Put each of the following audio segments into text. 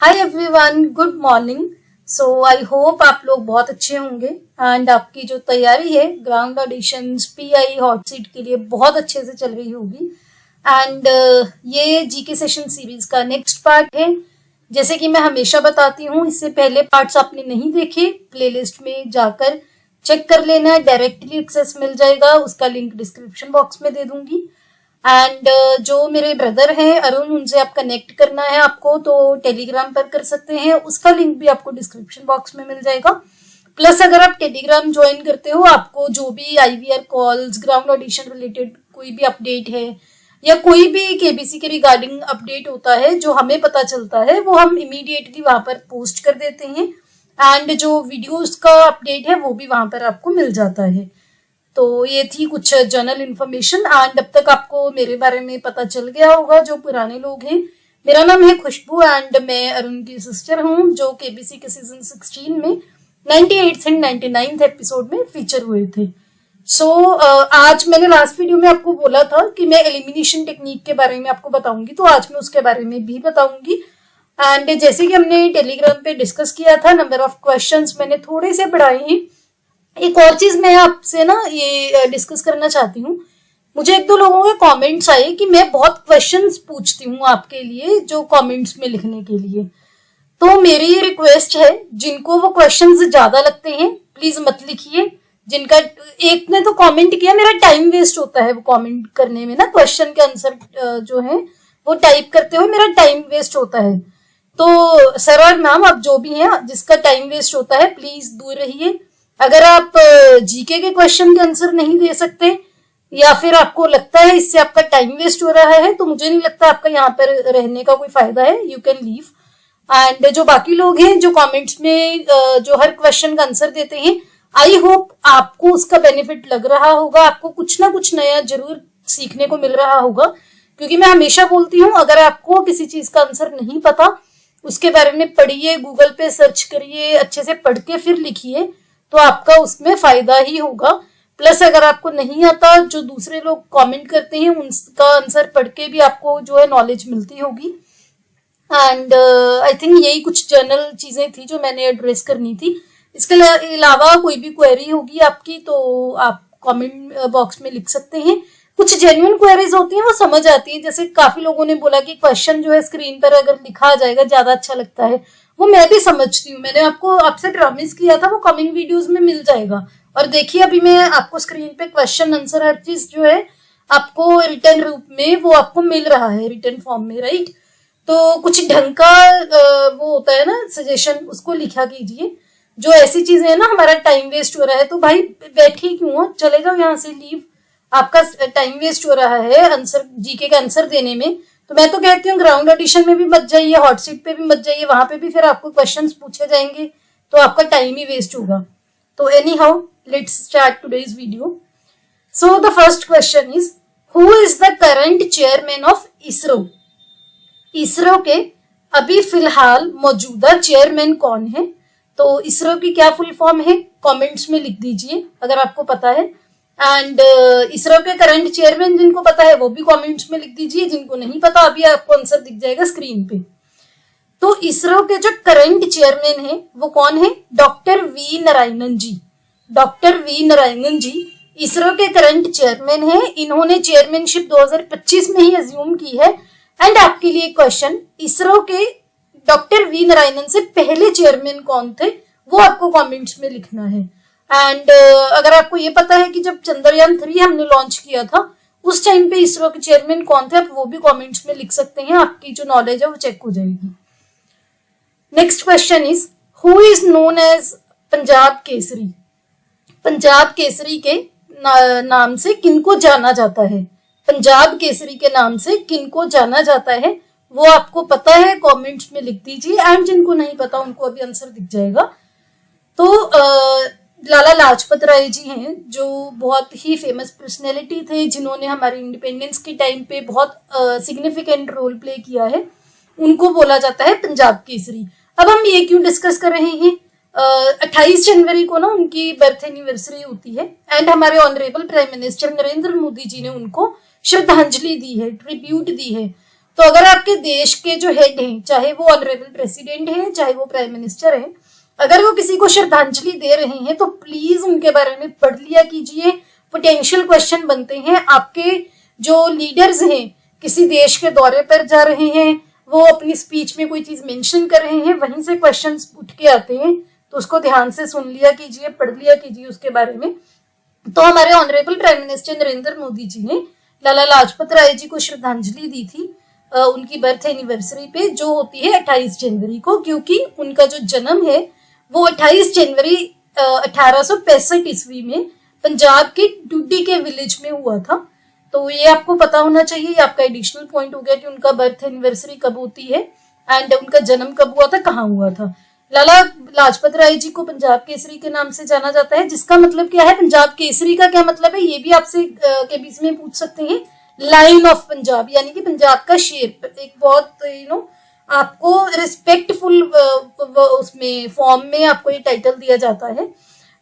Hi everyone, good morning. So I hope आप लोग बहुत अच्छे होंगे एंड आपकी जो तैयारी है ground auditions pi hot seat के लिए बहुत अच्छे से चल रही होगी। एंड ये जीके सेशन सीरीज का नेक्स्ट पार्ट है। जैसे कि मैं हमेशा बताती हूँ, इससे पहले पार्ट्स आपने नहीं देखे, प्लेलिस्ट में जाकर चेक कर लेना है, डायरेक्टली एक्सेस मिल जाएगा, उसका लिंक डिस्क्रिप्शन बॉक्स में दे दूंगी। एंड जो मेरे ब्रदर हैं अरुण, उनसे आप कनेक्ट करना है आपको तो टेलीग्राम पर कर सकते हैं, उसका लिंक भी आपको डिस्क्रिप्शन बॉक्स में मिल जाएगा। प्लस अगर आप टेलीग्राम ज्वाइन करते हो, आपको जो भी IVR calls, ground audition related कोई भी अपडेट है या कोई भी केबीसी के रिगार्डिंग अपडेट होता है जो हमें पता चलता है, वो हम इमीडिएटली वहां पर पोस्ट कर देते हैं। एंड जो वीडियोस का अपडेट है वो भी वहां पर आपको मिल जाता है। तो ये थी कुछ जनरल इन्फॉर्मेशन। एंड अब तक आपको मेरे बारे में पता चल गया होगा जो पुराने लोग हैं। मेरा नाम है खुशबू एंड मैं अरुण की सिस्टर हूँ, जो केबीसी के सीजन 16 में 98th एंड 99th एपिसोड में फीचर हुए थे। सो आज मैंने लास्ट वीडियो में आपको बोला था कि मैं एलिमिनेशन टेक्निक के बारे में आपको बताऊंगी, तो आज मैं उसके बारे में भी बताऊंगी। एंड जैसे कि हमने टेलीग्राम पे डिस्कस किया था, नंबर ऑफ क्वेश्चंस मैंने थोड़े से बढ़ाए हैं। एक और चीज मैं आपसे ना ये डिस्कस करना चाहती हूँ। मुझे एक दो लोगों के कमेंट्स आए कि मैं बहुत क्वेश्चंस पूछती हूँ आपके लिए, जो कमेंट्स में लिखने के लिए। तो मेरी ये रिक्वेस्ट है, जिनको वो क्वेश्चंस ज्यादा लगते हैं प्लीज मत लिखिए। जिनका एक ने तो कमेंट किया, मेरा टाइम वेस्ट होता है वो कमेंट करने में ना, क्वेश्चन के आंसर जो है वो टाइप करते हुए मेरा टाइम वेस्ट होता है। तो सर और मैम, आप जो भी हैं जिसका टाइम वेस्ट होता है प्लीज दूर रहिए। अगर आप जीके के क्वेश्चन के आंसर नहीं दे सकते या फिर आपको लगता है इससे आपका टाइम वेस्ट हो रहा है, तो मुझे नहीं लगता आपका यहाँ पर रहने का कोई फायदा है, यू कैन लीव। एंड जो बाकी लोग हैं जो कमेंट्स में जो हर क्वेश्चन का आंसर देते हैं, आई होप आपको उसका बेनिफिट लग रहा होगा, आपको कुछ ना कुछ नया जरूर सीखने को मिल रहा होगा। क्योंकि मैं हमेशा बोलती हूँ, अगर आपको किसी चीज का आंसर नहीं पता, उसके बारे में पढ़िए, गूगल पे सर्च करिए, अच्छे से पढ़ के फिर लिखिए, तो आपका उसमें फायदा ही होगा। प्लस अगर आपको नहीं आता, जो दूसरे लोग कमेंट करते हैं उनका आंसर पढ़ के भी आपको जो है नॉलेज मिलती होगी। एंड आई थिंक यही कुछ जनरल चीजें थी जो मैंने एड्रेस करनी थी। इसके अलावा कोई भी क्वेरी होगी आपकी तो आप कमेंट बॉक्स में लिख सकते हैं। कुछ जेन्युइन क्वेरीज होती हैं, वो समझ आती है। जैसे काफी लोगों ने बोला कि क्वेश्चन जो है स्क्रीन पर अगर लिखा जाएगा ज्यादा अच्छा लगता है, वो मैं भी समझती हूँ। मैंने आपसे प्रॉमिस किया था, वो कमिंग वीडियोस में मिल जाएगा। और देखिए अभी मैं आपको स्क्रीन पे क्वेश्चन आंसर हर चीज जो है आपको रिटर्न रूप में वो आपको मिल रहा है, रिटर्न फॉर्म में, राइट। तो कुछ ढंग का वो होता है ना सजेशन, उसको लिखा कीजिए। जो ऐसी चीजें है ना, हमारा टाइम वेस्ट हो रहा है तो भाई बैठे क्यों हो, चले जाओ यहाँ से, लीव। आपका टाइम वेस्ट हो रहा है आंसर, जीके का आंसर देने में। तो मैं तो कहती हूँ ग्राउंड ऑडिशन में भी मत जाइए, हॉट सीट पे भी मत जाइए, वहां पे भी फिर आपको क्वेश्चंस पूछे जाएंगे तो आपका टाइम ही वेस्ट होगा। तो any how, let's start today's video. So the first question is, who is the current chairman of ISRO? ISRO के अभी फिलहाल मौजूदा चेयरमैन कौन है? तो इसरो की क्या फुल फॉर्म है, कमेंट्स में लिख दीजिए अगर आपको पता है। एंड इसरो के करंट चेयरमैन जिनको पता है वो भी कमेंट्स में लिख दीजिए, जिनको नहीं पता अभी आपको आंसर दिख जाएगा स्क्रीन पे। तो इसरो के जो करंट चेयरमैन है वो कौन है? डॉक्टर वी नारायणन जी। डॉक्टर वी नारायणन जी इसरो के करंट चेयरमैन है। इन्होंने चेयरमैनशिप 2025 में ही अज्यूम की है। एंड आपके लिए क्वेश्चन, इसरो के डॉक्टर वी नारायणन से पहले चेयरमैन कौन थे, वो आपको कमेंट्स में लिखना है। एंड अगर आपको ये पता है कि जब चंद्रयान 3 हमने लॉन्च किया था उस टाइम पे इसरो के चेयरमैन कौन थे, आप वो भी कमेंट्स में लिख सकते हैं, आपकी जो नॉलेज है वो चेक हो जाएगी। Next question is, who is known as Punjab Kesari? Punjab Kesari के नाम से किनको जाना जाता है? पंजाब केसरी के नाम से किनको जाना जाता है, वो आपको पता है, कमेंट्स में लिख दीजिए। एंड जिनको नहीं पता उनको अभी आंसर दिख जाएगा। तो लाला लाजपत राय जी हैं, जो बहुत ही फेमस पर्सनैलिटी थे, जिन्होंने हमारे इंडिपेंडेंस के टाइम पे बहुत सिग्निफिकेंट रोल प्ले किया है, उनको बोला जाता है पंजाब केसरी। अब हम ये क्यों डिस्कस कर रहे हैं? 28 जनवरी को ना उनकी बर्थ एनिवर्सरी होती है। एंड हमारे honourable prime minister Narendra Modi ji ने उनको श्रद्धांजलि दी है, ट्रिब्यूट दी है। तो अगर आपके देश के जो हेड हैं, चाहे वो ऑनरेबल प्रेसिडेंट हैं, चाहे वो प्राइम मिनिस्टर हैं, अगर वो किसी को श्रद्धांजलि दे रहे हैं तो प्लीज उनके बारे में पढ़ लिया कीजिए। पोटेंशियल क्वेश्चन बनते हैं। आपके जो लीडर्स हैं किसी देश के दौरे पर जा रहे हैं, वो अपनी स्पीच में कोई चीज मेंशन कर रहे हैं, वहीं से क्वेश्चंस उठ के आते हैं, तो उसको ध्यान से सुन लिया कीजिए, पढ़ लिया कीजिए उसके बारे में। तो हमारे honourable prime minister Narendra Modi ji ने लाला लाजपत राय जी को श्रद्धांजलि दी थी उनकी बर्थ एनिवर्सरी पे, जो होती है 28 जनवरी को, क्योंकि उनका जो जन्म है वो 28 जनवरी 1865 ईस्वी में पंजाब के डूडी के विलेज में हुआ था। तो ये आपको पता होना चाहिए, ये आपका एडिशनल पॉइंट हो गया कि उनका बर्थ एनिवर्सरी कब होती है एंड उनका जन्म कब हुआ था, कहाँ हुआ था। लाला लाजपत राय जी को पंजाब केसरी के नाम से जाना जाता है, जिसका मतलब क्या है, पंजाब केसरी का क्या मतलब है, ये भी आपसे केबीसी में पूछ सकते हैं। लाइन ऑफ पंजाब, यानी कि पंजाब का शेर। एक बहुत आपको रिस्पेक्टफुल उसमें फॉर्म में आपको ये टाइटल दिया जाता है।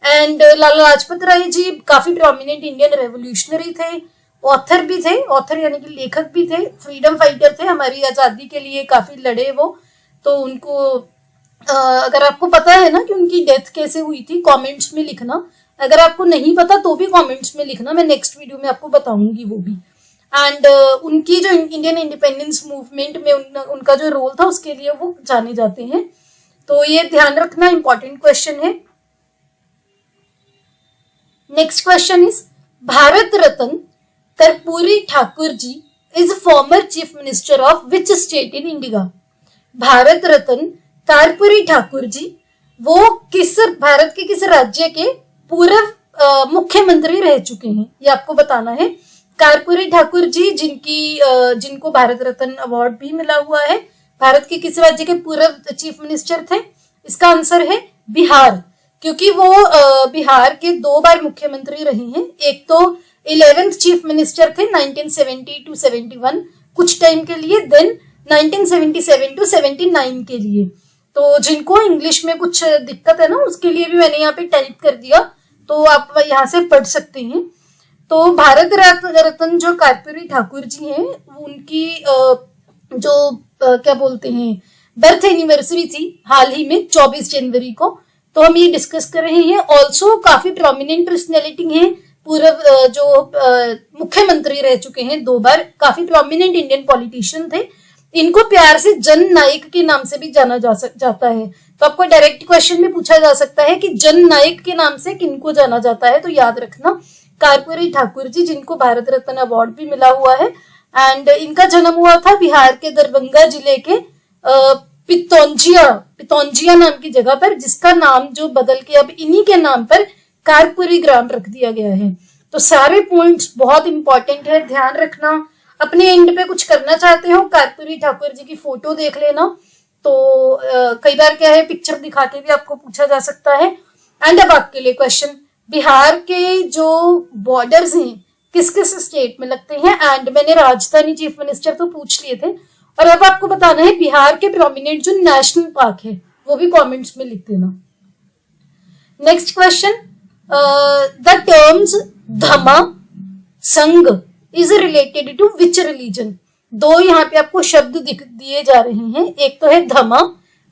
एंड लाला लाजपत राय जी काफी प्रोमिनेंट इंडियन रेवोल्यूशनरी थे, ऑथर भी थे, ऑथर यानी कि लेखक भी थे, फ्रीडम फाइटर थे, हमारी आजादी के लिए काफी लड़े वो। तो उनको अगर आपको पता है ना कि उनकी डेथ कैसे हुई थी, कमेंट्स में लिखना। अगर आपको नहीं पता तो भी कमेंट्स में लिखना, मैं नेक्स्ट वीडियो में आपको बताऊंगी वो भी। एंड उनकी जो इंडियन इंडिपेंडेंस मूवमेंट में उनका जो रोल था उसके लिए वो जाने जाते हैं। तो ये ध्यान रखना, इंपॉर्टेंट क्वेश्चन है। Next question is Bharat Ratna Karpoori Thakur ji is former chief minister of which state in India. Bharat Ratna Karpoori Thakur ji वो भारत के किस राज्य के पूर्व मुख्यमंत्री रह चुके हैं, ये आपको बताना है। कर्पूरी ठाकुर जी जिनको भारत रत्न अवार्ड भी मिला हुआ है, भारत के किस राज्य के पूर्व चीफ मिनिस्टर थे, इसका आंसर है बिहार, क्योंकि वो बिहार के 2 बार मुख्यमंत्री रहे हैं। एक तो 11th चीफ मिनिस्टर थे 1970 to 71 कुछ टाइम के लिए, देन 1977 to 79 के लिए। तो जिनको इंग्लिश में कुछ दिक्कत है ना, उसके लिए भी मैंने यहाँ पे टाइप कर दिया, तो आप यहाँ से पढ़ सकते हैं। तो भारत रत्न जो कर्पूरी ठाकुर जी हैं, उनकी क्या बोलते हैं, बर्थ एनिवर्सरी थी हाल ही में 24 जनवरी को, तो हम ये डिस्कस कर रहे हैं। ऑल्सो काफी प्रोमिनेंट पर्सनैलिटी हैं, पूर्व जो मुख्यमंत्री रह चुके हैं 2 बार, काफी प्रोमिनेंट इंडियन पॉलिटिशियन थे। इनको प्यार से जन नायक के नाम से भी जाना जाता है। तो आपको डायरेक्ट क्वेश्चन में पूछा जा सकता है कि जन नायक के नाम से किनको जाना जाता है, तो याद रखना कर्पूरी ठाकुर जी, जिनको भारत रत्न अवार्ड भी मिला हुआ है। एंड इनका जन्म हुआ था बिहार के दरभंगा जिले के पितौंजिया नाम की जगह पर, जिसका नाम जो बदल के अब इन्हीं के नाम पर कर्पूरी ग्राम रख दिया गया है। तो सारे पॉइंट्स बहुत इंपॉर्टेंट है, ध्यान रखना। अपने एंड पे कुछ करना चाहते हो, कर्पूरी ठाकुर जी की फोटो देख लेना। तो कई बार क्या है, पिक्चर दिखा के भी आपको पूछा जा सकता है। एंड अब आपके लिए क्वेश्चन, बिहार के जो बॉर्डर्स हैं किस किस स्टेट में लगते हैं, एंड मैंने राजधानी चीफ मिनिस्टर तो पूछ लिए थे, और अब आपको बताना है बिहार के प्रोमिनेंट जो नेशनल पार्क है वो भी कमेंट्स में लिख देना। Next question, the terms Dhamma Sangha is related to which religion. 2 यहाँ पे आपको शब्द दिए जा रहे हैं, एक तो है धमा,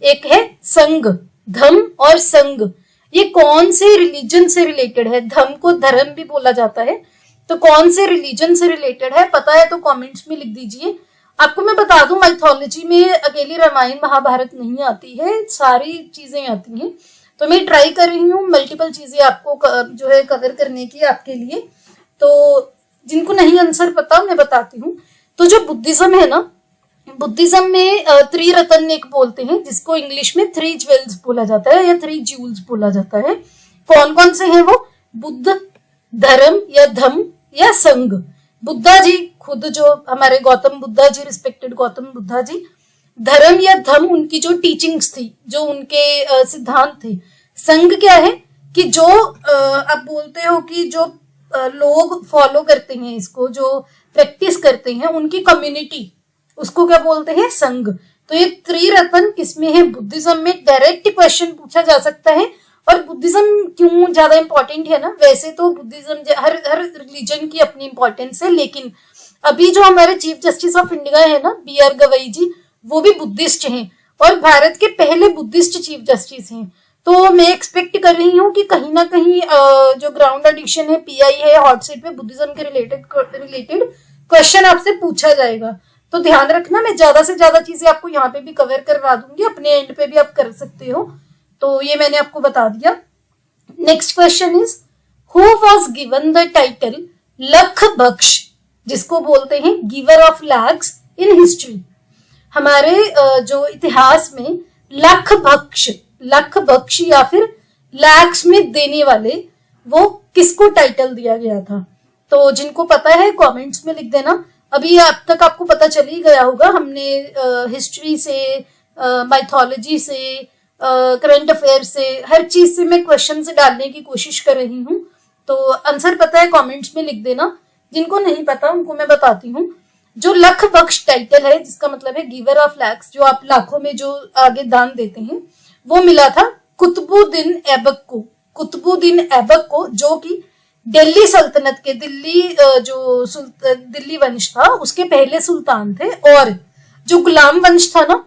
एक है संघ। धम और संघ ये कौन से रिलीजन से रिलेटेड है, धम को धर्म भी बोला जाता है, तो कौन से रिलीजन से रिलेटेड है, पता है तो कमेंट्स में लिख दीजिए। आपको मैं बता दूं, माइथोलॉजी में अकेली रामायण महाभारत नहीं आती है, सारी चीजें आती हैं। तो मैं ट्राई कर रही हूँ मल्टीपल चीजें आपको जो है कवर करने की आपके लिए। तो जिनको नहीं आंसर पता मैं बताती हूँ। तो जो बुद्धिज्म है ना, बुद्धिज्म में 3 रत्न एक बोलते हैं, जिसको इंग्लिश में 3 ज्वेल्स बोला जाता है या 3 ज्यूल्स बोला जाता है। कौन कौन से हैं वो, बुद्ध, धर्म या धम या संघ। बुद्धा जी खुद, जो हमारे गौतम बुद्धा जी, रिस्पेक्टेड गौतम बुद्धा जी। धर्म या धम उनकी जो टीचिंग्स थी, जो उनके सिद्धांत थे। संघ क्या है कि जो आप बोलते हो कि जो लोग फॉलो करते हैं इसको, जो प्रैक्टिस करते हैं, उनकी कम्युनिटी, उसको क्या बोलते हैं, संघ। तो ये 3 रत्न किसमें है, बुद्धिज्म में। डायरेक्ट क्वेश्चन पूछा जा सकता है। और बुद्धिज्म क्यों ज्यादा इंपॉर्टेंट है ना, वैसे तो बुद्धिज्म हर रिलीजन की अपनी इंपॉर्टेंस है, लेकिन अभी जो हमारे चीफ जस्टिस ऑफ इंडिया है ना BR गवई जी, वो भी बुद्धिस्ट हैं और भारत के पहले बुद्धिस्ट चीफ जस्टिस हैं। तो मैं एक्सपेक्ट कर रही हूँ कि कहीं ना कहीं जो ग्राउंड एडिशन है PI है हॉट सीट पे बुद्धिज्म के रिलेटेड क्वेश्चन आपसे पूछा जाएगा। तो ध्यान रखना, मैं ज्यादा से ज्यादा चीजें आपको यहाँ पे भी कवर करवा दूंगी, अपने एंड पे भी आप कर सकते हो। तो ये मैंने आपको बता दिया। Next question is who was given the title लख बख्श, जिसको बोलते हैं giver of lakhs in history. हमारे जो इतिहास में लख बख्श या फिर लैक्स में देने वाले, वो किसको टाइटल दिया गया था? तो जिनको पता है कमेंट्स में लिख देना। अभी अब तक आपको पता चल ही गया होगा, हमने हिस्ट्री से, माइथोलॉजी से, करंट अफेयर से, हर चीज से मैं क्वेश्चन से डालने की कोशिश कर रही हूँ। तो आंसर पता है कमेंट्स में लिख देना, जिनको नहीं पता उनको मैं बताती हूँ। जो लख बख्श टाइटल है, जिसका मतलब है गिवर ऑफ लैक्स, जो आप लाखों में जो आगे दान देते हैं, वो मिला था कुतुबुद्दीन ऐबक को, जो कि दिल्ली सल्तनत के दिल्ली वंश था उसके पहले सुल्तान थे। और जो गुलाम वंश था ना,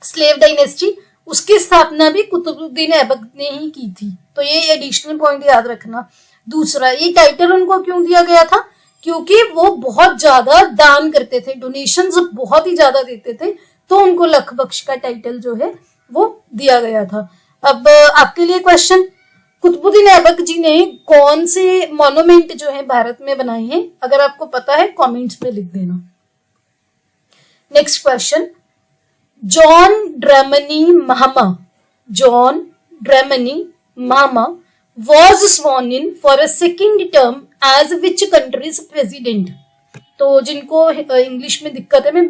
स्लेव डायनेस्टी, उसकी स्थापना भी कुतुबुद्दीन ऐबक ने ही की थी। तो ये एडिशनल पॉइंट याद रखना। दूसरा, ये टाइटल उनको क्यों दिया गया था? क्योंकि वो बहुत ज्यादा दान करते थे, डोनेशंस बहुत ही ज्यादा देते थे, तो उनको लख बख्श का टाइटल जो है वो दिया गया था। अब आपके लिए क्वेश्चन, कुतुबुद्दीन ऐबक जी ने कौन से मॉन्यूमेंट जो है भारत में बनाए हैं? अगर आपको पता है कमेंट्स में लिख देना। Next question, John Dramani Mahama was sworn in for a second term as which country's president? तो जिनको इंग्लिश में दिक्कत है, मैं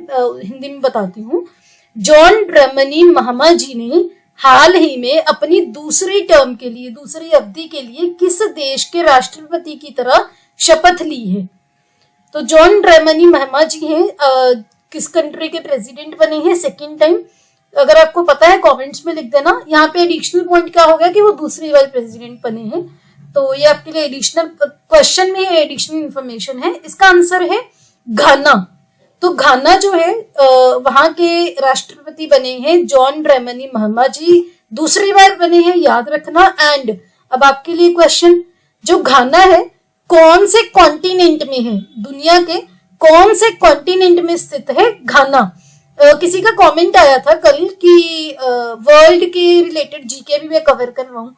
हिंदी में बताती हूँ। जॉन ड्रैमनी महामा जी ने हाल ही में अपनी दूसरी टर्म के लिए, दूसरी अवधि के लिए किस देश के राष्ट्रपति की तरह शपथ ली है? तो जॉन ड्रैमनी महामा जी हैं, किस कंट्री के प्रेसिडेंट बने हैं सेकेंड टाइम? अगर आपको पता है कमेंट्स में लिख देना। यहाँ पे एडिशनल पॉइंट क्या हो गया कि वो दूसरी बार प्रेसिडेंट बने हैं। तो ये आपके लिए एडिशनल क्वेश्चन में एडिशनल इंफॉर्मेशन है। इसका आंसर है घाना। तो घाना जो है वहां के राष्ट्रपति बने हैं जॉन ड्रैमनी महामा जी, दूसरी बार बने हैं, याद रखना। एंड अब आपके लिए क्वेश्चन, जो घाना है कौन से कॉन्टिनेंट में है? दुनिया के कौन से कॉन्टिनेंट में स्थित है घाना? किसी का कमेंट आया था कल कि वर्ल्ड के रिलेटेड जीके भी मैं कवर करवाऊं,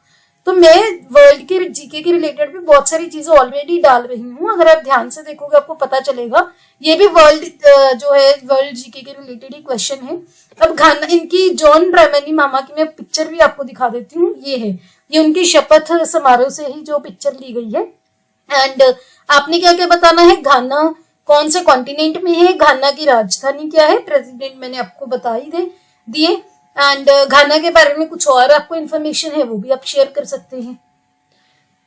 तो मैं वर्ल्ड के जीके के रिलेटेड भी बहुत सारी चीजें ऑलरेडी डाल रही हूँ। अगर आप ध्यान से देखोगे आपको पता चलेगा। ये भी वर्ल्ड जो है वर्ल्ड जीके के रिलेटेड ही क्वेश्चन है। अब घाना, इनकी जॉन ड्रैमनी मामा की मैं पिक्चर भी आपको दिखा देती हूँ। ये है, ये उनकी शपथ समारोह से ही जो पिक्चर ली गई है। एंड आपने क्या क्या बताना है? घाना कौन से कॉन्टिनेंट में है, घाना की राजधानी क्या है, प्रेसिडेंट मैंने आपको बता ही दिए। एंड घाना के बारे में कुछ और आपको इन्फॉर्मेशन है वो भी आप शेयर कर सकते हैं।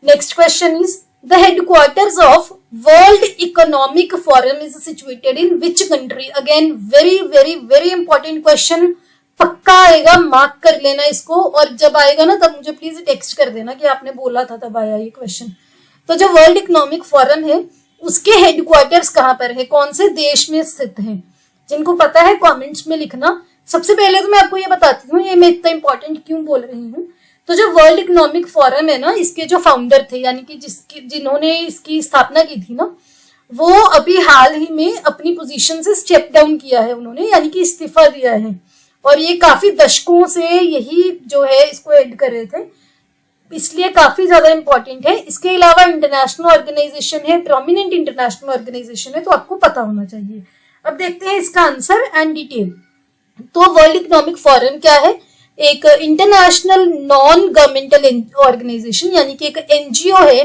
Next question is the headquarters of world economic forum is situated in which country? Again very very very important question, पक्का आएगा, मार्क कर लेना इसको। और जब आएगा ना तब मुझे प्लीज टेक्स्ट कर देना कि आपने बोला था तब आया ये क्वेश्चन। तो जो वर्ल्ड इकोनॉमिक फोरम है उसके हेडक्वार्टर्स कहाँ पर है, कौन से देश में स्थित है? जिनको पता है कमेंट्स में लिखना। सबसे पहले तो मैं आपको ये बताती हूँ ये मैं इतना इंपॉर्टेंट क्यों बोल रही हूँ। तो जो वर्ल्ड इकोनॉमिक फोरम है ना, इसके जो फाउंडर थे, यानी कि जिन्होंने इसकी स्थापना की थी ना, वो अभी हाल ही में अपनी पोजीशन से स्टेप डाउन किया है उन्होंने, यानी कि इस्तीफा दिया है। और ये काफी दशकों से यही जो है इसको हेड कर रहे थे, इसलिए काफी ज्यादा इंपॉर्टेंट है। इसके अलावा इंटरनेशनल ऑर्गेनाइजेशन है, प्रोमिनेंट इंटरनेशनल ऑर्गेनाइजेशन है, तो आपको पता होना चाहिए। अब देखते हैं इसका आंसर एंड डिटेल। तो वर्ल्ड इकोनॉमिक फोरम क्या है? एक इंटरनेशनल नॉन गवर्नमेंटल ऑर्गेनाइजेशन, यानी कि एक एनजीओ है,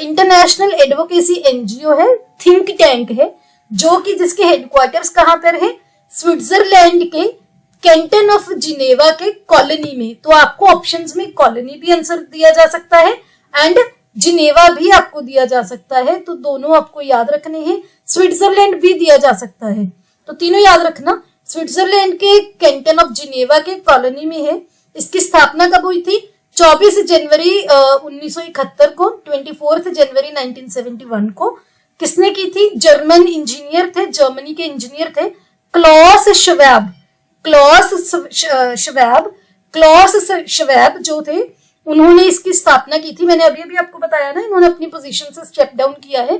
इंटरनेशनल एडवोकेसी एनजीओ है, थिंक टैंक है, जो कि जिसके हेडक्वार्टर्स कहाँ पर है? स्विट्जरलैंड के कैंटन ऑफ जिनेवा के कॉलोनी में। तो आपको ऑप्शंस में कॉलोनी भी आंसर दिया जा सकता है एंड जिनेवा भी आपको दिया जा सकता है, तो दोनों आपको याद रखने हैं। स्विट्जरलैंड भी दिया जा सकता है, तो तीनों याद रखना। स्विट्जरलैंड के कैंटन ऑफ जिनेवा के कॉलोनी में है। इसकी स्थापना कब हुई थी? 24 जनवरी 1971 को, 24 जनवरी 1971 को। किसने की थी? जर्मन इंजीनियर थे, जर्मनी के इंजीनियर थे, क्लॉस श्वेब। क्लॉस श्वेब जो थे, उन्होंने इसकी स्थापना की थी। मैंने अभी अभी आपको बताया ना, इन्होंने अपनी पोजीशन से स्टेप डाउन किया है।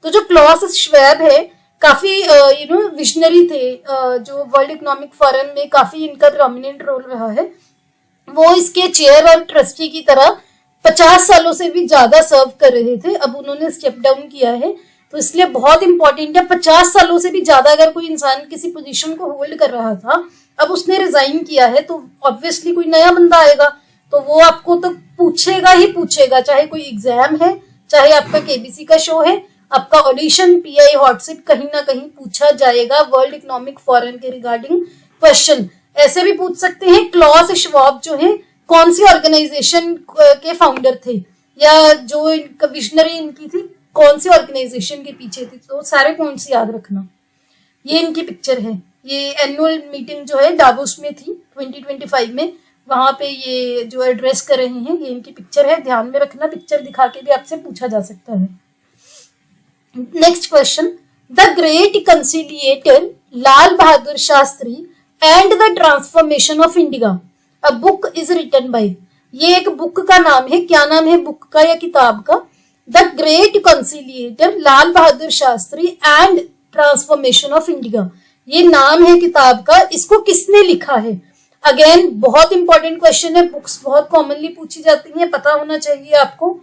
तो जो क्लॉस श्वेब है, काफी विजनरी थे, जो वर्ल्ड इकोनॉमिक फोरम में काफी इनका प्रोमिनेंट रोल रहा है। वो इसके चेयर और ट्रस्टी की तरह 50 सालों से भी ज्यादा सर्व कर रहे थे। अब उन्होंने स्टेप डाउन किया है, तो इसलिए बहुत इंपॉर्टेंट है। 50 सालों से भी ज्यादा अगर कोई इंसान किसी पोजीशन को होल्ड कर रहा था, अब उसने रिजाइन किया है, तो ऑब्वियसली कोई नया बंदा आएगा, तो वो आपको तो पूछेगा ही पूछेगा, चाहे कोई एग्जाम है, चाहे आपका केबीसी का शो है, आपका ऑडिशन पीआई हॉट सीट, कहीं ना कहीं पूछा जाएगा वर्ल्ड इकोनॉमिक फोरम के रिगार्डिंग क्वेश्चन। ऐसे भी पूछ सकते हैं क्लॉस श्वाब जो है कौन सी ऑर्गेनाइजेशन के फाउंडर थे, या जो विजनरी इनकी थी कौन सी ऑर्गेनाइजेशन के पीछे थी। तो सारे पॉइंट्स याद रखना। ये इनकी पिक्चर है, ये एनुअल मीटिंग जो है डावोस में थी 2025 में, वहां पे ये जो एड्रेस कर रहे हैं, ये इनकी पिक्चर है। ध्यान में रखना, पिक्चर दिखा के भी आपसे पूछा जा सकता है। Next question, the great conciliator Lal Bahadur Shastri and the transformation of India, a book is written by. ये एक बुक का नाम है, क्या नाम है बुक का या किताब का? The great conciliator Lal Bahadur Shastri and transformation of India, ये नाम है किताब का। इसको किसने लिखा है? अगेन बहुत इंपॉर्टेंट क्वेश्चन है, बुक्स बहुत कॉमनली पूछी जाती हैं, पता होना चाहिए आपको।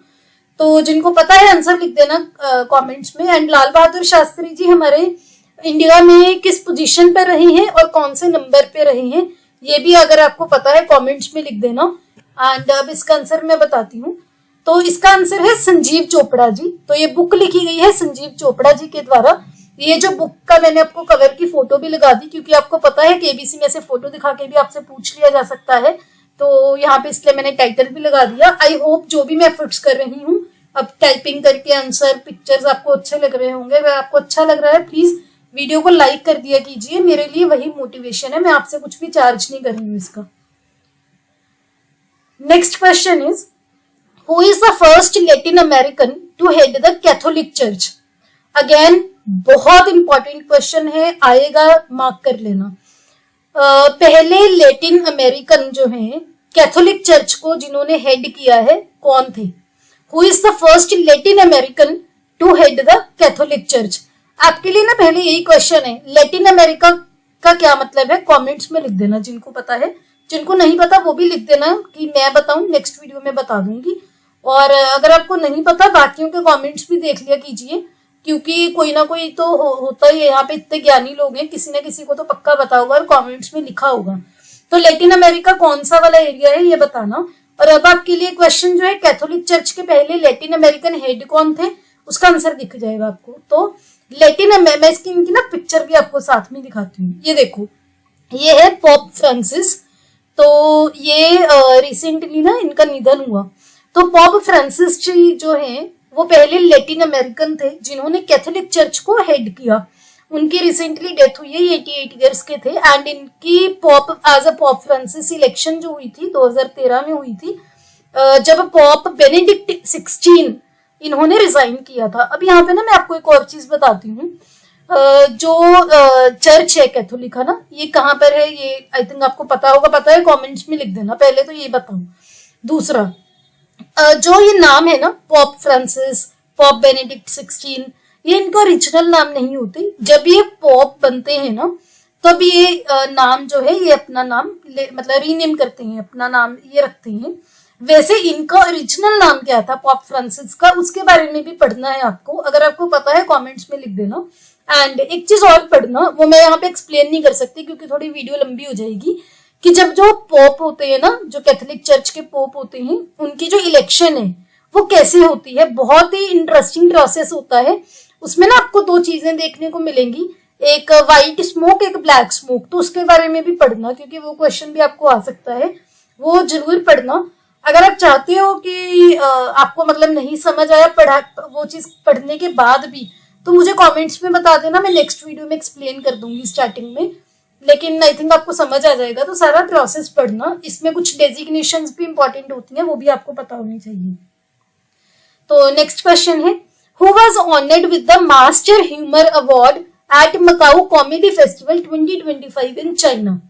तो जिनको पता है आंसर लिख देना कमेंट्स में। एंड लाल बहादुर शास्त्री जी हमारे इंडिया में किस पोजीशन पर रहे हैं और कौन से नंबर पे रहे हैं, ये भी अगर आपको पता है कमेंट्स में लिख देना। एंड अब इसका आंसर मैं बताती हूँ। तो इसका आंसर है संजीव चोपड़ा जी। तो ये बुक लिखी गई है संजीव चोपड़ा जी के द्वारा। ये जो बुक का मैंने आपको कवर की फोटो भी लगा दी, क्योंकि आपको पता है केबीसी में से फोटो दिखा के भी आपसे पूछ लिया जा सकता है, तो यहाँ पे इसलिए मैंने टाइटल भी लगा दिया। आई होप जो भी मैं एफर्ट्स कर रही हूँ, अब टाइपिंग करके आंसर, पिक्चर्स आपको अच्छे लग रहे होंगे। अगर आपको अच्छा लग रहा है प्लीज वीडियो को लाइक कर दिया कीजिए, मेरे लिए वही मोटिवेशन है, मैं आपसे कुछ भी चार्ज नहीं कर रही हूँ इसका। Next question is, who is the first Latin American to head the Catholic church? Again बहुत इंपॉर्टेंट क्वेश्चन है, आएगा, मार्क कर लेना। पहले लैटिन अमेरिकन जो है कैथोलिक चर्च को जिन्होंने हेड किया है, कौन थे? Who is the first Latin American to head the Catholic church? आपके लिए ना पहले यही क्वेश्चन है, लैटिन अमेरिका का क्या मतलब है, कमेंट्स में लिख देना जिनको पता है। जिनको नहीं पता वो भी लिख देना कि मैं बताऊं, नेक्स्ट वीडियो में बता दूंगी। और अगर आपको नहीं पता, बाकियों के कमेंट्स भी देख लिया कीजिए, क्योंकि कोई ना कोई तो होता ही है, यहाँ पे इतने ज्ञानी लोग हैं, किसी ना किसी को तो पक्का पता होगा और कमेंट्स में लिखा होगा। तो लैटिन अमेरिका कौन सा वाला एरिया है ये बताना। और अब आपके लिए क्वेश्चन जो है, कैथोलिक चर्च के पहले लैटिन अमेरिकन हेड कौन थे, उसका आंसर दिख जाएगा आपको। तो लैटिन मैं इसकी इनकी ना पिक्चर भी आपको साथ में दिखाती हूँ। ये देखो, ये है पॉप फ्रांसिस। तो ये रिसेंटली ना इनका निधन हुआ। तो पॉप फ्रांसिस जी जो है वो पहले लैटिन अमेरिकन थे जिन्होंने कैथोलिक चर्च को हेड किया। उनकी रिसेंटली डेथ हुई है, 88 ईयर्स के थे। एंड इनकी Pope as a Pope Francis election जो हुई थी 2013 में हुई थी, जब पॉप बेनेडिक्ट 16 इन्होंने रिजाइन किया था। अब यहाँ पे ना मैं आपको एक और चीज बताती हूँ, जो चर्च है कैथोलिक है ना, ये कहाँ पर है, ये आई थिंक आपको पता होगा, पता है कमेंट्स में लिख देना। पहले तो ये बताऊं। दूसरा, जो ये नाम है ना पॉप फ्रांसिस, पॉप बेनेडिक्ट 16, ये इनका ओरिजिनल नाम नहीं होते। जब ये पॉप बनते हैं ना, तब ये नाम जो है ये अपना नाम मतलब रीनेम करते हैं, अपना नाम ये रखते हैं। वैसे इनका ओरिजिनल नाम क्या था पॉप फ्रांसिस का, उसके बारे में भी पढ़ना है आपको। अगर आपको पता है कमेंट्स में लिख देना। एंड एक चीज और पढ़ना, वो मैं यहाँ पे एक्सप्लेन नहीं कर सकती क्योंकि थोड़ी वीडियो लंबी हो जाएगी, कि जब जो पोप होते हैं ना, जो कैथोलिक चर्च के पोप होते हैं, उनकी जो इलेक्शन है वो कैसे होती है। बहुत ही इंटरेस्टिंग प्रोसेस होता है। उसमें ना आपको दो चीजें देखने को मिलेंगी, एक व्हाइट स्मोक, एक ब्लैक स्मोक। तो उसके बारे में भी पढ़ना, क्योंकि वो क्वेश्चन भी आपको आ सकता है, वो जरूर पढ़ना। अगर आप चाहते हो कि आपको मतलब नहीं समझ आया पढ़ा वो चीज पढ़ने के बाद भी, तो मुझे कमेंट्स में बता देना, मैं नेक्स्ट वीडियो में एक्सप्लेन कर दूंगी स्टार्टिंग में। लेकिन आई थिंक आपको समझ आ जाएगा। तो सारा प्रोसेस पढ़ना। इसमें कुछ डेजिग्नेशंस भी इंपॉर्टेंट होती हैं, वो भी आपको पता होनी चाहिए। तो नेक्स्ट क्वेश्चन है, who was honoured with the master humour award eight Macau comedy festival 2025 in China.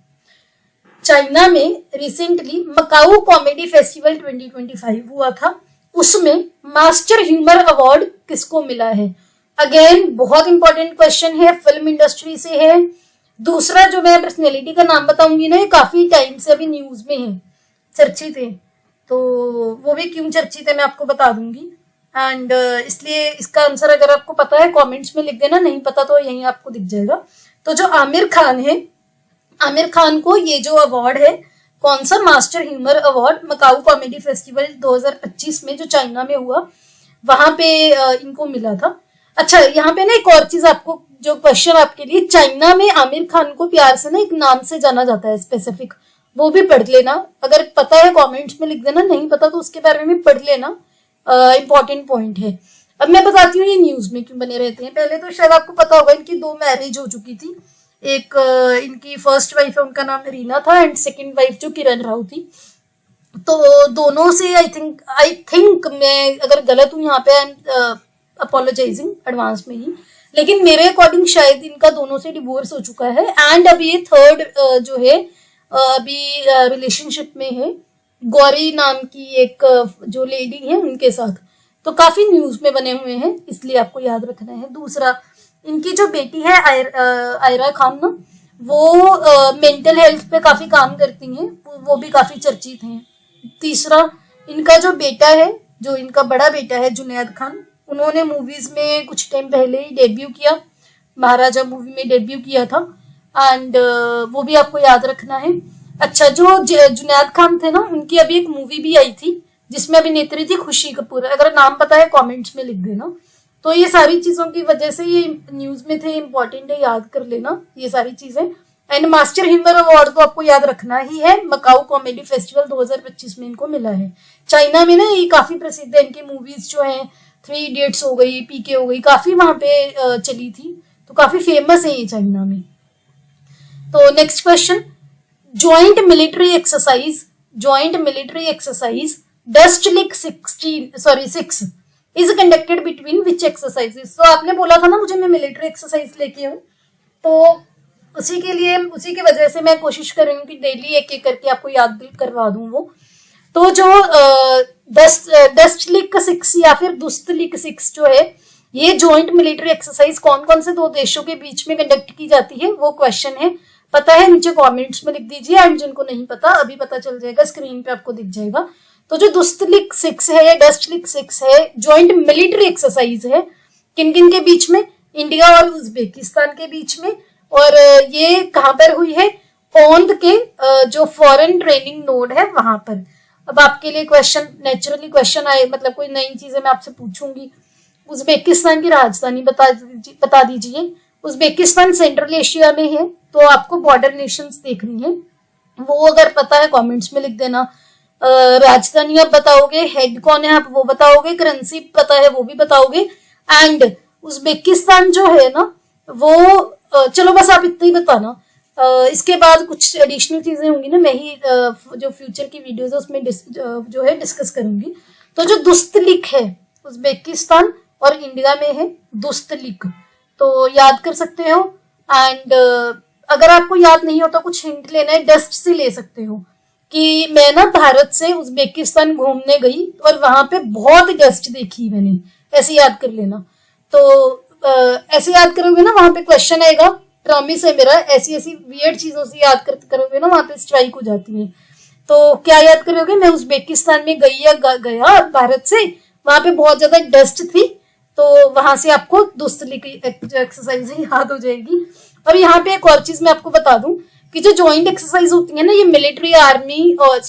China में रिसेंटली मकाऊ कॉमेडी फेस्टिवल 2025 हुआ था, उसमें मास्टर ह्यूमर अवार्ड किसको मिला है? अगेन बहुत इंपॉर्टेंट क्वेश्चन है, फिल्म इंडस्ट्री से है। दूसरा जो मैं पर्सनैलिटी का नाम बताऊंगी ना, ये काफी टाइम से अभी न्यूज में है, चर्चित है, तो वो भी क्यों चर्चित है मैं आपको बता दूंगी। एंड इसलिए इसका आंसर अगर आपको पता है कमेंट्स में लिख देना, नहीं पता तो यहीं आपको दिख जाएगा। तो जो आमिर खान है, आमिर खान को ये जो अवार्ड है, कौन सा? Master humour award Macau comedy festival 2025 में जो चाइना में हुआ, वहां पे इनको मिला था। अच्छा, यहाँ पे ना एक और चीज आपको, जो क्वेश्चन आपके लिए, चाइना में आमिर खान को प्यार से ना एक नाम से जाना जाता है स्पेसिफिक, वो भी पढ़ लेना। अगर पता है कमेंट्स में लिख देना, नहीं पता तो उसके बारे में पढ़ लेना, इंपॉर्टेंट पॉइंट है। अब मैं बताती हूँ ये न्यूज में क्यों बने रहते हैं। पहले तो शायद आपको पता होगा इनकी 2 मैरिज हो चुकी थी। एक इनकी फर्स्ट वाइफ है, उनका नाम रीना था, एंड सेकंड वाइफ जो किरण राव थी। तो दोनों से आई थिंक मैं अगर गलत हूँ यहाँ पे, अपोलोजाइजिंग एडवांस में ही, लेकिन मेरे अकॉर्डिंग शायद इनका दोनों से डिवोर्स हो चुका है। एंड अभी ये थर्ड जो है अभी रिलेशनशिप में है, गौरी नाम की एक जो लेडी है उनके साथ। तो काफी न्यूज में बने हुए हैं, इसलिए आपको याद रखना है। दूसरा, इनकी जो बेटी है आयरा खान ना, वो मेंटल हेल्थ पे काफी काम करती हैं, वो भी काफी चर्चित हैं। तीसरा, इनका जो बेटा है, जो इनका बड़ा बेटा है जुनैद खान, उन्होंने मूवीज में कुछ टाइम पहले ही डेब्यू किया, महाराजा मूवी में डेब्यू किया था। एंड वो भी आपको याद रखना है। अच्छा, जो जुनैद खान थे ना, उनकी अभी एक मूवी भी आई थी जिसमें अभिनेत्री थी खुशी कपूर। अगर नाम पता है कमेंट्स में लिख देना। तो ये सारी चीजों की वजह से ये न्यूज में थे, इंपॉर्टेंट है, याद कर लेना ये सारी चीजें। एंड मास्टर ह्यूमर अवार्ड तो आपको याद रखना ही है, मकाऊ कॉमेडी फेस्टिवल 2025 में इनको मिला है। चाइना में ना ये काफी प्रसिद्ध है, इनकी मूवीज जो है 3 इडियट्स हो गई, पीके हो गई, काफी वहां पे चली थी, तो काफी फेमस है ये चाइना में। तो next question, joint military exercise Dustlik 6 is conducted between which exercises. तो आपने बोला था ना मुझे मैं मिलिट्री एक्सरसाइज लेके हूँ, तो उसी की वजह से मैं कोशिश कर रही हूँ कि डेली एक एक करके आपको याद करवा दूं वो। तो जो डस्ट लिक 6 या फिर दुस्त लिक 6 जो है, ये ज्वाइंट मिलिट्री एक्सरसाइज कौन कौन से 2 देशों के बीच में कंडक्ट की जाती है, वो क्वेश्चन है। पता है नीचे कमेंट्स में लिख दीजिए, एंड जिनको नहीं पता अभी पता चल जाएगा, स्क्रीन पे आपको दिख जाएगा। तो जो दुस्त लिक 6 है या डस्ट लिक 6 है, ज्वाइंट मिलिट्री एक्सरसाइज है, किन किन के बीच में? इंडिया और उज्बेकिस्तान के बीच में। और ये कहां पर हुई है? ओंद के जो फॉरेन ट्रेनिंग नोड है वहां पर। अब आपके लिए क्वेश्चन, नेचुरली क्वेश्चन आए, मतलब कोई नई चीजें मैं आपसे पूछूंगी। उज्बेकिस्तान की राजधानी बता दीजिए। उज्बेकिस्तान सेंट्रल एशिया में है, तो आपको बॉर्डर नेशंस देखनी है, वो अगर पता है कमेंट्स में लिख देना। राजधानी आप बताओगे, हेड कौन है आप वो बताओगे, करेंसी पता है वो भी बताओगे। एंड उज्बेकिस्तान जो है ना वो चलो बस आप इतना ही बताना। इसके बाद कुछ एडिशनल चीजें होंगी ना, मैं ही जो फ्यूचर की वीडियोस है उसमें जो है डिस्कस करूंगी। तो जो दुस्तलिक है, उज्बेकिस्तान और इंडिया में है दुस्तलिक, तो याद कर सकते हो। एंड अगर आपको याद नहीं होता, कुछ हिंट लेना है, डस्ट से ले सकते हो कि मैं ना भारत से उज्बेकिस्तान घूमने गई और वहां पे बहुत डस्ट देखी मैंने, ऐसे याद कर लेना। तो ऐसे याद करोगे ना, वहां पे क्वेश्चन आएगा, प्रॉमिस है मेरा, ऐसी ऐसी वियर्ड चीजों से याद करोगे ना, वहां पे स्ट्राइक हो जाती है। तो क्या याद करोगे? मैं उज्बेकिस्तान में गई या गया भारत से, वहां पे बहुत ज्यादा डस्ट थी, तो वहां से आपको दुस्तलिक एक्सरसाइज याद हो जाएगी। और यहाँ पे एक और चीज मैं आपको बता दूं कि जो ज्वाइंट एक्सरसाइज होती है ना, ये मिलिट्री आर्मी और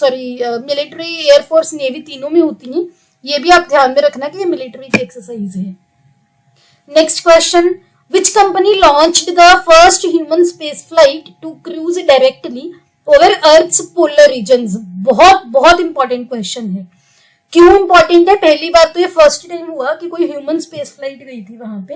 मिलिट्री एयरफोर्स नेवी तीनों में होती हैं। ये भी आप ध्यान में रखना कि ये मिलिट्री की एक्सरसाइज है। Next question, which company launched the first human space flight to cruise directly over Earth's polar regions. बहुत बहुत इंपॉर्टेंट क्वेश्चन है। क्यों इंपॉर्टेंट है? पहली बार तो ये फर्स्ट टाइम हुआ कि कोई ह्यूमन स्पेस फ्लाइट गई थी वहां पे,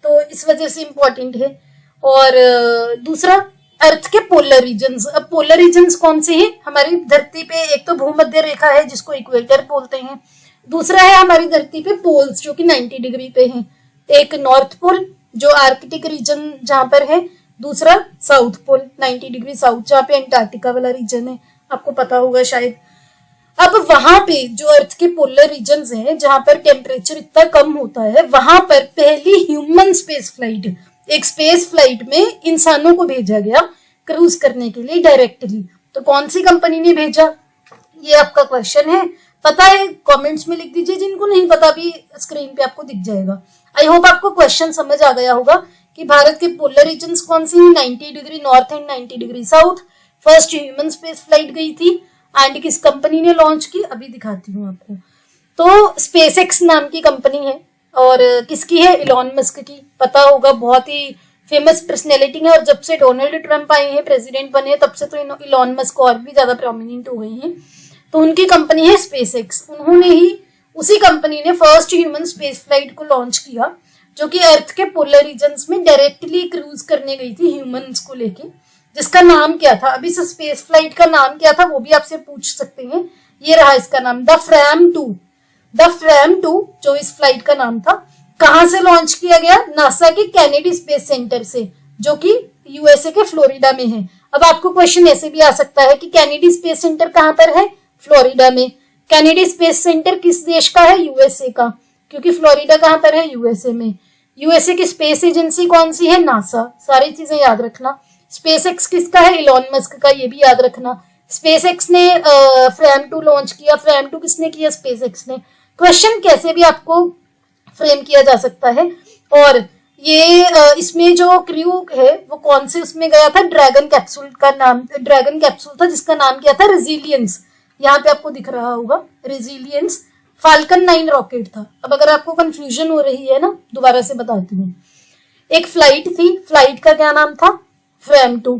तो इस वजह से इंपॉर्टेंट है। और दूसरा, अर्थ के पोलर रीजन्स। अब पोलर रीजन्स कौन से हैं? हमारी धरती पे एक तो भूमध्य रेखा है जिसको इक्वेटर बोलते हैं, दूसरा है हमारी धरती पे पोल्स जो कि 90 डिग्री पे हैं। एक नॉर्थ पोल जो आर्कटिक रीजन जहां पर है, दूसरा साउथ पोल 90 डिग्री साउथ जहाँ पे अंटार्कटिका वाला रीजन है, आपको पता होगा शायद। अब वहां पे जो अर्थ के पोलर रीजन्स हैं जहां पर टेम्परेचर इतना कम होता है, वहां पर पहली ह्यूमन स्पेस फ्लाइट, एक स्पेस फ्लाइट में इंसानों को भेजा गया क्रूज करने के लिए डायरेक्टली। तो कौन सी कंपनी ने भेजा, ये आपका क्वेश्चन है। पता है कमेंट्स में लिख दीजिए, जिनको नहीं पता भी स्क्रीन पे आपको दिख जाएगा। आई होप आपको क्वेश्चन समझ आ गया होगा कि भारत के पोलर रीजन्स कौन सी, 90 degree north and 90 degree south. First human space flight गई थी एंड किस कंपनी ने लॉन्च की, अभी दिखाती हूँ आपको। तो स्पेस एक्स नाम की कंपनी है और किसकी है, इलॉन मस्क की। पता होगा, बहुत ही फेमस पर्सनैलिटी है और जब से डोनाल्ड ट्रंप आए हैं, प्रेसिडेंट बने, तब से तो इलॉन मस्क और भी ज्यादा प्रोमिनेंट हो गई हैं। तो उनकी कंपनी है स्पेस एक्स। उन्होंने ही, उसी कंपनी ने फर्स्ट ह्यूमन स्पेस फ्लाइट को लॉन्च किया जो कि अर्थ के पोलर रीजन्स में डायरेक्टली क्रूज करने गई थी ह्यूमंस को लेके, जिसका नाम क्या था, अभी से स्पेस फ्लाइट का नाम क्या था वो भी आपसे पूछ सकते हैं। ये रहा इसका नाम, द फ्रैम 2। द फ्रैम 2 जो इस फ्लाइट का नाम था, कहां से लॉन्च किया गया, नासा के कैनेडी स्पेस सेंटर से, जो कि यूएसए के फ्लोरिडा में है। अब आपको क्वेश्चन ऐसे भी आ सकता है कि कैनेडी स्पेस सेंटर कहां पर है, फ्लोरिडा में। कैनेडी स्पेस सेंटर किस देश का है, यूएसए का, क्योंकि फ्लोरिडा कहां पर है, यूएसए में। यूएसए की स्पेस एजेंसी कौन सी है, नासा। सारी चीजें याद रखना। स्पेस एक्स किसका है, इलॉन मस्क का, ये भी याद रखना। स्पेस एक्स ने फ्रैम 2 लॉन्च किया। फ्रैम 2 किसने किया, स्पेस एक्स ने। क्वेश्चन कैसे भी आपको फ्रेम किया जा सकता है। और ये इसमें जो क्रू है वो कौन से उसमें गया था, ड्रैगन कैप्सूल का नाम, ड्रैगन कैप्सूल था जिसका नाम क्या था, रेजिलियंस। यहाँ पे आपको दिख रहा होगा रेजिलियंस। फाल्कन 9 रॉकेट था। अब अगर आपको कंफ्यूजन हो रही है ना, दोबारा से बताती हूँ। एक फ्लाइट थी, फ्लाइट का क्या नाम था, फ्रैम 2।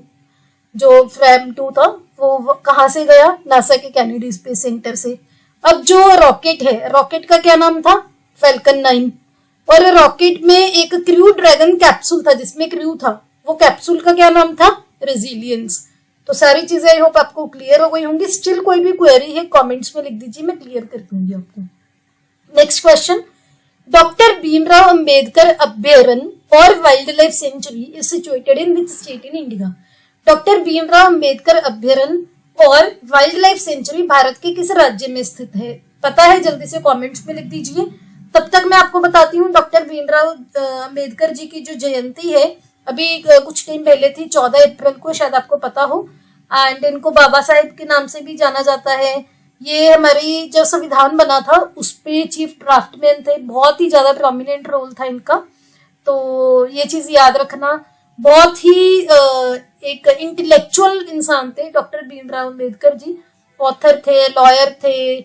जो फ्रैम 2 था वो कहां से गया, नासा के कैनेडी स्पेस सेंटर से। अब जो रॉकेट है, रॉकेट का क्या नाम था, फाल्कन 9। और रॉकेट में एक क्रू ड्रैगन कैप्सूल था जिसमें क्रू था, वो कैप्सूल का क्या नाम था, रेजिलियंस। तो सारी चीजें आई होप आपको क्लियर हो गई होंगी। स्टिल कोई भी क्वेरी है कमेंट्स में लिख दीजिए, मैं क्लियर कर दूंगी आपको। Next question, doctor Bhimrao Ambedkar अभयारण्य और wild life sanctuary is situated in which state in India. Doctor Bhimrao Ambedkar अभयारण्य और वाइल्ड लाइफ सेंचुरी भारत के किस राज्य में स्थित है, पता है, जल्दी से कमेंट्स में लिख दीजिए। तब तक मैं आपको बताती हूँ डॉक्टर भीमराव अंबेडकर जी की जो जयंती है अभी कुछ टाइम पहले थी, 14 अप्रैल को, शायद आपको पता हो। एंड इनको बाबा साहेब के नाम से भी जाना जाता है। ये हमारी जो संविधान बना था उस पे चीफ ड्राफ्टमैन थे, बहुत ही ज्यादा प्रोमिनेंट रोल था इनका। तो ये चीज याद रखना। बहुत ही एक इंटेलेक्चुअल इंसान थे डॉक्टर भीमराव अंबेडकर जी। ऑथर थे, लॉयर थे,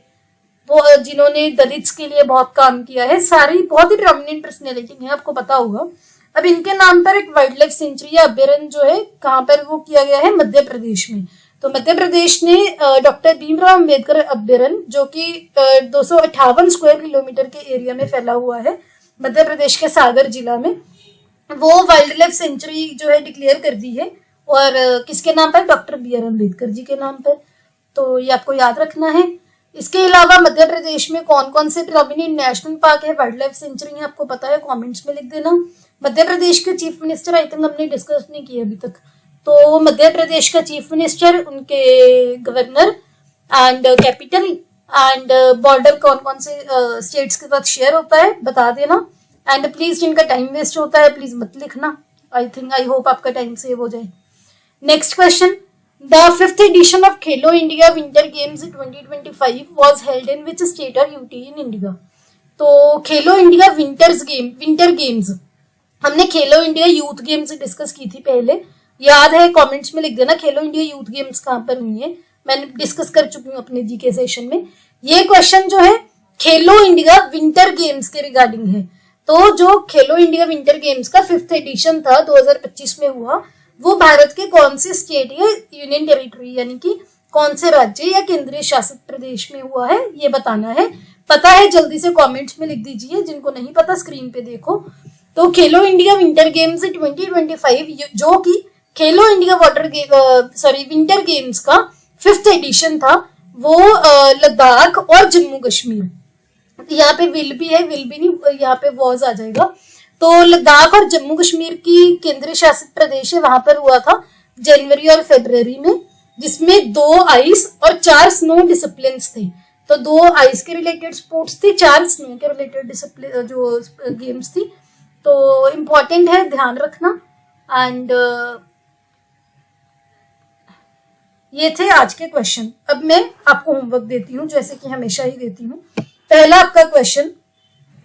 वो जिन्होंने दलित्स के लिए बहुत काम किया है। सारी बहुत ही प्रोमिनेंट पर्सनैलिटी है, आपको पता होगा। अब इनके नाम पर एक वाइल्ड लाइफ सेंचुरी या अभयारण्य जो है कहाँ पर वो किया गया है, मध्य प्रदेश में। तो मध्य प्रदेश ने डॉक्टर भीमराव अंबेडकर अभयारण्य जो कि 258 स्क्वायर किलोमीटर के एरिया में फैला हुआ है मध्य प्रदेश के सागर जिला में, वो वाइल्ड लाइफ सेंचुरी जो है डिक्लेयर कर दी है। और किसके नाम पर, doctor B are Ambedkar ji के नाम पर। तो ये आपको याद रखना है। इसके अलावा मध्य प्रदेश में कौन कौन से प्रोमिनेंट नेशनल पार्क है, वाइल्ड लाइफ सेंचुरी है, आपको पता है, कमेंट्स में लिख देना। मध्य प्रदेश के चीफ मिनिस्टर आई थिंक हमने डिस्कस नहीं किया अभी तक। तो मध्य प्रदेश का चीफ मिनिस्टर, उनके governor and capital and border कौन कौन से स्टेट्स के साथ शेयर होता है बता देना। एंड प्लीज जिनका टाइम वेस्ट होता है प्लीज मत लिखना। आई होप आपका टाइम सेव हो जाए। Next question, the 5th edition of Khelo India Winter Games 2025 was held in which state or UT in India? तो खेलो इंडिया विंटर गेम्स, हमने खेलो इंडिया यूथ गेम्स डिस्कस की थी पहले, याद है, कमेंट्स में लिख देना खेलो इंडिया यूथ गेम्स कहाँ पर हुई है। मैंने डिस्कस कर चुकी हूँ अपने जीके सेशन में। ये क्वेश्चन जो है खेलो इंडिया विंटर गेम्स के रिगार्डिंग है। तो जो खेलो इंडिया विंटर गेम्स का 5th एडिशन था 2025 में हुआ, वो भारत के कौन से स्टेट या यूनियन टेरिटरी यानी कि कौन से राज्य या केंद्रीय शासित प्रदेश में हुआ है, ये बताना है। पता है जल्दी से कमेंट्स में लिख दीजिए, जिनको नहीं पता स्क्रीन पे देखो। तो खेलो इंडिया विंटर गेम्स 2025 जो कि खेलो इंडिया विंटर गेम्स का 5th एडिशन था, वो लद्दाख और जम्मू कश्मीर यहाँ पे विल भी है, विल भी नहीं, यहाँ पे वॉज आ जाएगा। तो लद्दाख और जम्मू कश्मीर की केंद्रीय शासित प्रदेश है, वहां पर हुआ था जनवरी और फरवरी में, जिसमें 2 आइस और 4 स्नो डिसिप्लिन थे। तो 2 आइस के रिलेटेड स्पोर्ट्स थी, 4 स्नो के रिलेटेड डिसिप्लिन जो गेम्स थी। तो इम्पोर्टेंट है, ध्यान रखना। एंड ये थे आज के क्वेश्चन। अब मैं आपको होमवर्क देती हूँ, जैसे कि हमेशा ही देती हूँ। पहला आपका क्वेश्चन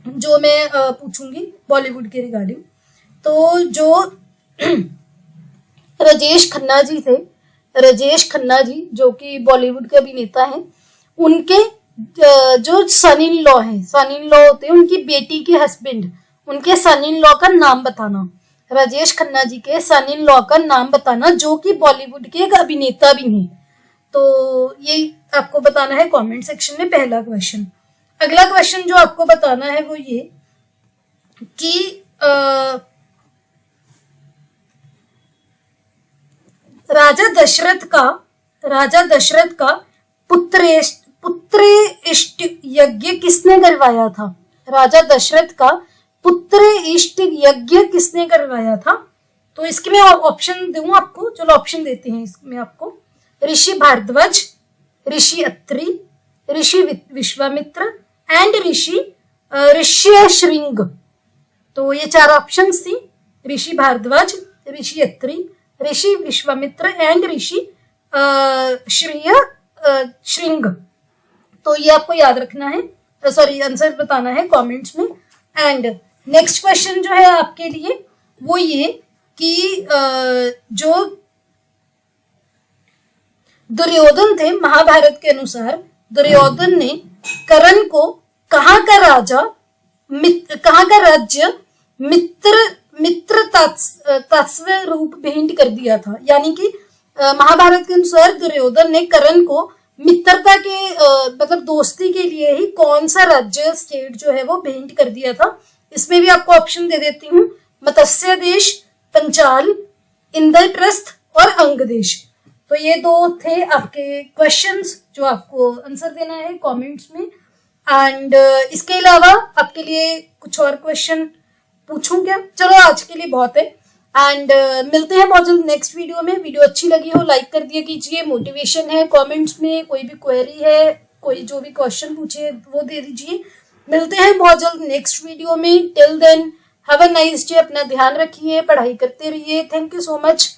जो मैं पूछूंगी बॉलीवुड के रिगार्डिंग, तो जो राजेश खन्ना जी थे, राजेश खन्ना जी जो कि बॉलीवुड के अभिनेता हैं, उनके जो सन इन लॉ है, सन इन लॉ होते हैं उनकी बेटी के हस्बैंड, उनके सन इन लॉ का नाम बताना। राजेश खन्ना जी के सन इन लॉ का नाम बताना, जो कि बॉलीवुड के एक अभिनेता भी हैं। तो ये आपको बताना है कमेंट सेक्शन में, पहला क्वेश्चन। अगला क्वेश्चन जो आपको बताना है वो ये कि राजा दशरथ का पुत्र इष्ट यज्ञ किसने करवाया था? राजा दशरथ का पुत्र इष्ट यज्ञ किसने करवाया था? तो इसके मैं ऑप्शन दूं आपको, चलो ऑप्शन देते हैं इसमें आपको। ऋषि भारद्वाज, ऋषि अत्रि, ऋषि विश्वामित्र एंड ऋषि श्रृंग। तो ये 4 ऑप्शन थी, ऋषि भारद्वाज, ऋषि अत्रि, ऋषि विश्वामित्र एंड ऋषि श्रृंग। तो ये आपको याद रखना है, सॉरी आंसर बताना है कमेंट्स में। एंड नेक्स्ट क्वेश्चन जो है आपके लिए वो ये कि जो दुर्योधन थे, महाभारत के अनुसार दुर्योधन ने कर्ण को कहाँ का राज्य मित्र तत्व रूप भेंट कर दिया था? यानी कि महाभारत के अनुसार दुर्योधन ने कर्ण को मित्रता के मतलब दोस्ती के लिए ही कौन सा राज्य स्टेट जो है वो भेंट कर दिया था? इसमें भी आपको ऑप्शन दे देती हूँ, मत्स्य देश, पंचाल, इंद्रप्रस्थ और अंग देश। तो ये 2 थे आपके क्वेश्चंस जो आपको आंसर देना है कमेंट्स में। एंड इसके अलावा आपके लिए कुछ और क्वेश्चन पूछूं क्या? चलो आज के लिए बहुत है। एंड मिलते हैं बहुत जल्द नेक्स्ट वीडियो में। वीडियो अच्छी लगी हो लाइक कर दिया कीजिए, मोटिवेशन है कमेंट्स में, कोई भी क्वेरी है, कोई जो भी क्वेश्चन पूछे वो दे दीजिए। मिलते हैं बहुत जल्द नेक्स्ट वीडियो में। Till then have a nice day, अपना ध्यान रखिए, पढ़ाई करते रहिए। Thank you so much.